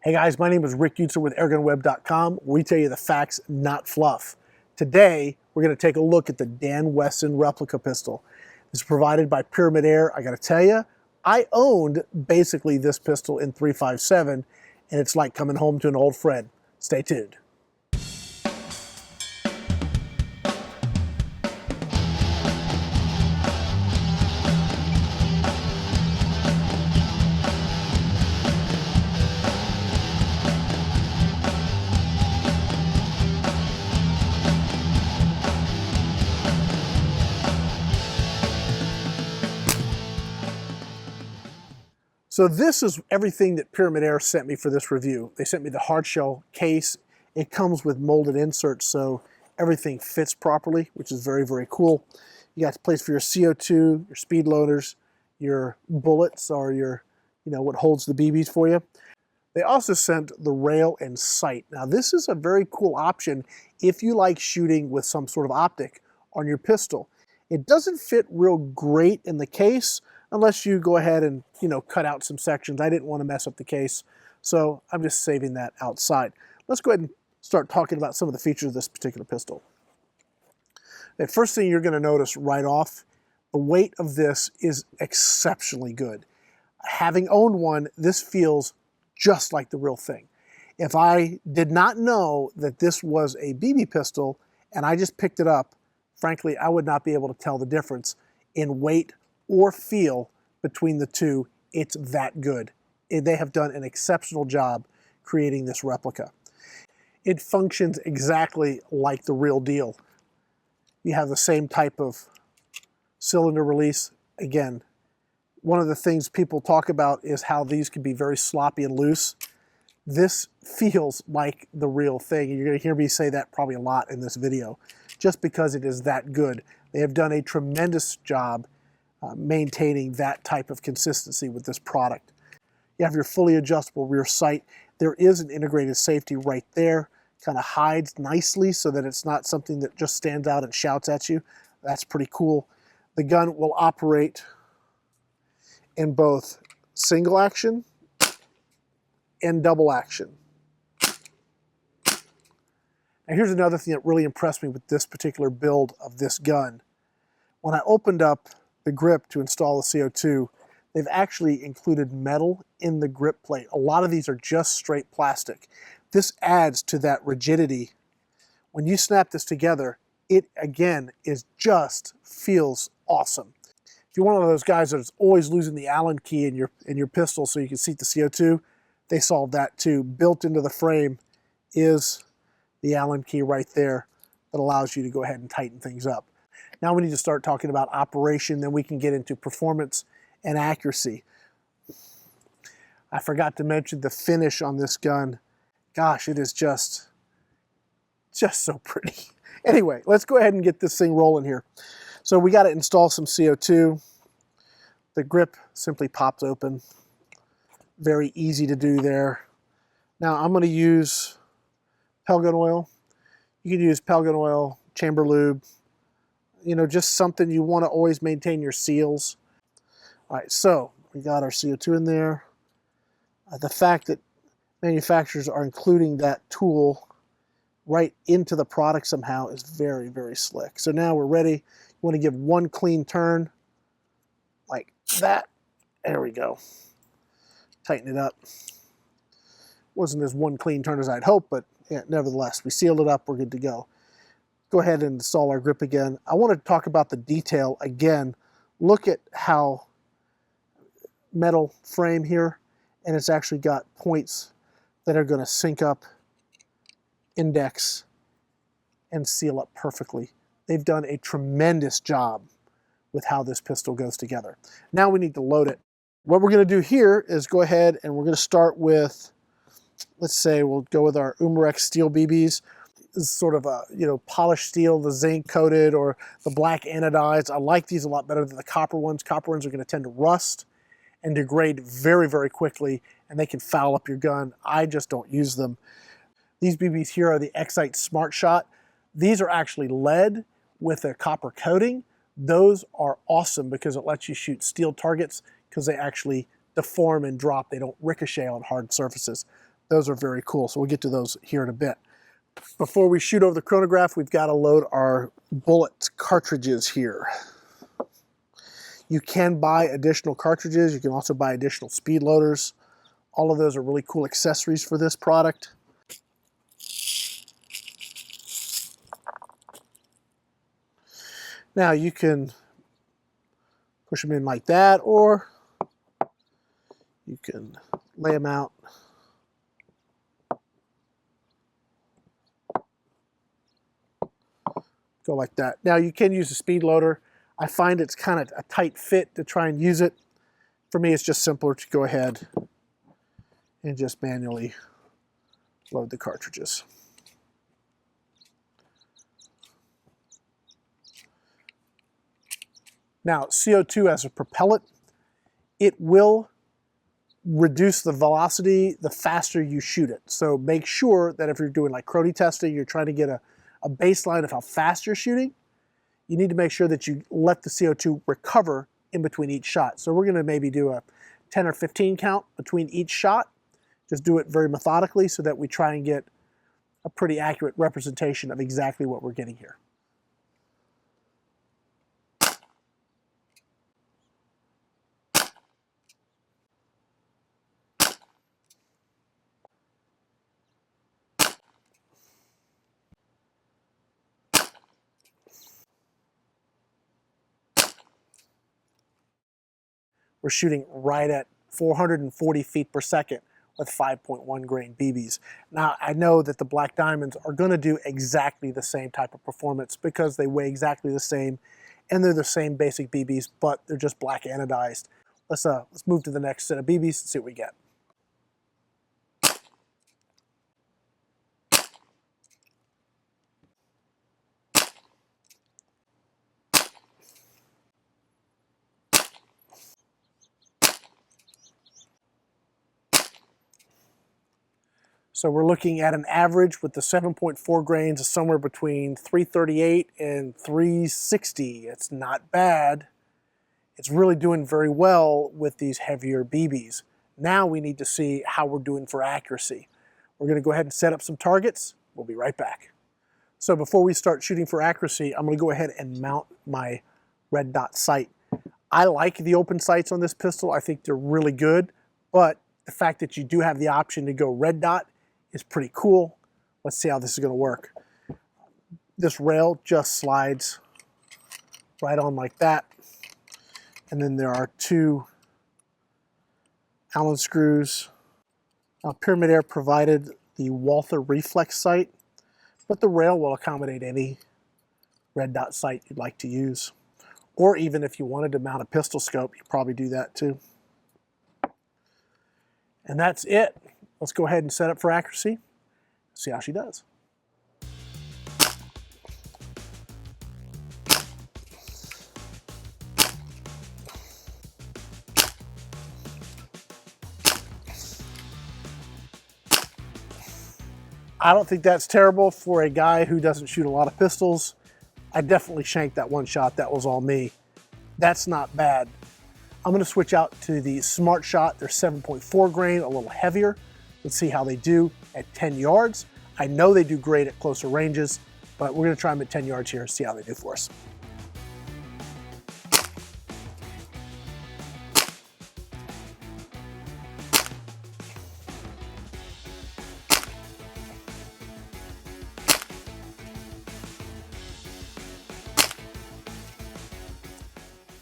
Hey guys, my name is Rick Utzer with AirgunWeb.com. We tell you the facts, not fluff. Today, we're going to take a look at the Dan Wesson Replica pistol. This is provided by Pyramid Air. I got to tell you, I owned basically this pistol in 357, and it's like coming home to an old friend. Stay tuned. So this is everything that Pyramid Air sent me for this review. They sent me the hard shell case. It comes with molded inserts, so everything fits properly, which is very, very cool. You got a place for your CO2, your speed loaders, your bullets, or your, what holds the BBs for you. They also sent the rail and sight. Now this is a very cool option if you like shooting with some sort of optic on your pistol. It doesn't fit real great in the case, unless you go ahead and, cut out some sections. I didn't want to mess up the case, so I'm just saving that outside. Let's go ahead and start talking about some of the features of this particular pistol. The first thing you're going to notice right off, the weight of this is exceptionally good. Having owned one, this feels just like the real thing. If I did not know that this was a BB pistol and I just picked it up, frankly, I would not be able to tell the difference in weight or feel between the two. It's that good. They have done an exceptional job creating this replica. It functions exactly like the real deal. You have the same type of cylinder release. Again, one of the things people talk about is how these can be very sloppy and loose. This feels like the real thing. You're going to hear me say that probably a lot in this video, just because it is that good. They have done a tremendous job maintaining that type of consistency with this product. You have your fully adjustable rear sight. There is an integrated safety right there. Kind of hides nicely so that it's not something that just stands out and shouts at you. That's pretty cool. The gun will operate in both single action and double action. And here's another thing that really impressed me with this particular build of this gun. When I opened up the grip to install the CO2, they've actually included metal in the grip plate. A lot of these are just straight plastic. This adds to that rigidity. When you snap this together, it again feels awesome. If you're one of those guys that's always losing the Allen key in your pistol so you can seat the CO2, they solved that too. Built into the frame is the Allen key right there that allows you to go ahead and tighten things up. Now we need to start talking about operation, then we can get into performance and accuracy. I forgot to mention the finish on this gun. Gosh, it is just so pretty. Anyway, let's go ahead and get this thing rolling here. So we got to install some CO2. The grip simply pops open. Very easy to do there. Now I'm going to use Pelgun oil. You can use Pelgun oil, chamber lube, just something you want to always maintain your seals. All right, so we got our CO2 in there. The fact that manufacturers are including that tool right into the product somehow is very, very slick. So now we're ready. You want to give one clean turn like that. There we go. Tighten it up. Wasn't as one clean turn as I'd hoped, but yeah, nevertheless, we sealed it up. We're good to go. Go ahead and install our grip again. I want to talk about the detail again. Look at how metal frame here, and it's actually got points that are going to sync up, index, and seal up perfectly. They've done a tremendous job with how this pistol goes together. Now we need to load it. What we're going to do here is go ahead and we're going to start with, let's say we'll go with our Umarex steel BBs. This is sort of a, polished steel, the zinc coated or the black anodized. I like these a lot better than the copper ones. Copper ones are going to tend to rust and degrade very, very quickly, and they can foul up your gun. I just don't use them. These BBs here are the Excite Smart Shot. These are actually lead with a copper coating. Those are awesome because it lets you shoot steel targets because they actually deform and drop. They don't ricochet on hard surfaces. Those are very cool, so we'll get to those here in a bit. Before we shoot over the chronograph, we've got to load our bullet cartridges here. You can buy additional cartridges. You can also buy additional speed loaders. All of those are really cool accessories for this product. Now you can push them in like that, or you can lay them out. Go like that. Now you can use a speed loader. I find it's kind of a tight fit to try and use it. For me, it's just simpler to go ahead and just manually load the cartridges. Now, CO2 as a propellant, it will reduce the velocity the faster you shoot it. So make sure that if you're doing like chrony testing, you're trying to get a baseline of how fast you're shooting, you need to make sure that you let the CO2 recover in between each shot. So we're gonna maybe do a 10 or 15 count between each shot. Just do it very methodically so that we try and get a pretty accurate representation of exactly what we're getting here. We're shooting right at 440 feet per second with 5.1 grain BBs. Now, I know that the Black Diamonds are gonna do exactly the same type of performance because they weigh exactly the same and they're the same basic BBs, but they're just black anodized. Let's move to the next set of BBs and see what we get. So we're looking at an average with the 7.4 grains of somewhere between 338 and 360. It's not bad. It's really doing very well with these heavier BBs. Now we need to see how we're doing for accuracy. We're going to go ahead and set up some targets. We'll be right back. So before we start shooting for accuracy, I'm going to go ahead and mount my red dot sight. I like the open sights on this pistol. I think they're really good, but the fact that you do have the option to go red dot is pretty cool. Let's see how this is going to work. This rail just slides right on like that. And then there are two Allen screws. Now, Pyramid Air provided the Walther reflex sight, but the rail will accommodate any red dot sight you'd like to use. Or even if you wanted to mount a pistol scope, you probably do that too. And that's it. Let's go ahead and set up for accuracy. See how she does. I don't think that's terrible for a guy who doesn't shoot a lot of pistols. I definitely shanked that one shot. That was all me. That's not bad. I'm going to switch out to the Smart Shot. They're 7.4 grain, a little heavier. Let's see how they do at 10 yards. I know they do great at closer ranges, but we're going to try them at 10 yards here and see how they do for us.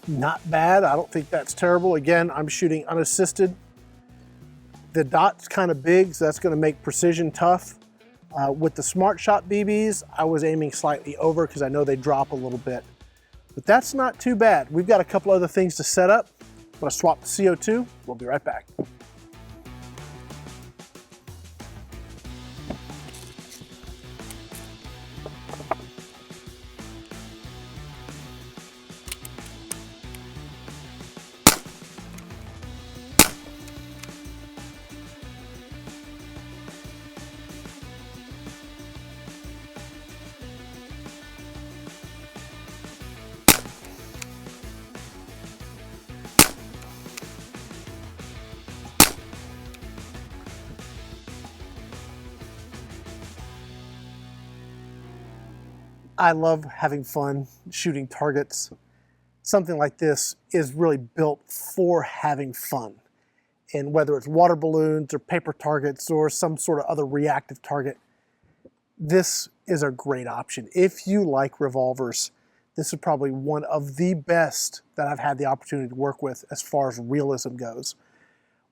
Not bad. I don't think that's terrible. Again, I'm shooting unassisted. The dot's kind of big, so that's going to make precision tough. With the Smart Shot BBs, I was aiming slightly over because I know they drop a little bit. But that's not too bad. We've got a couple other things to set up. I'm going to swap the CO2. We'll be right back. I love having fun shooting targets. Something like this is really built for having fun. And whether it's water balloons or paper targets or some sort of other reactive target, this is a great option. If you like revolvers, this is probably one of the best that I've had the opportunity to work with as far as realism goes.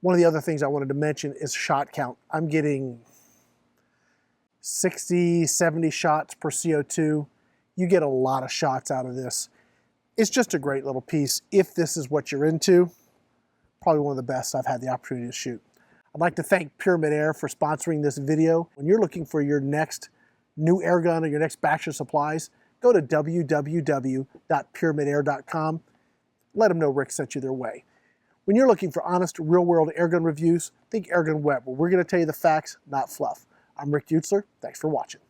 One of the other things I wanted to mention is shot count. I'm getting 60, 70 shots per CO2. You get a lot of shots out of this. It's just a great little piece. If this is what you're into, probably one of the best I've had the opportunity to shoot. I'd like to thank Pyramid Air for sponsoring this video. When you're looking for your next new air gun or your next batch of supplies, go to www.pyramidair.com. Let them know Rick sent you their way. When you're looking for honest, real-world airgun reviews, think AirgunWeb, where we're going to tell you the facts, not fluff. I'm Rick Utzler. Thanks for watching.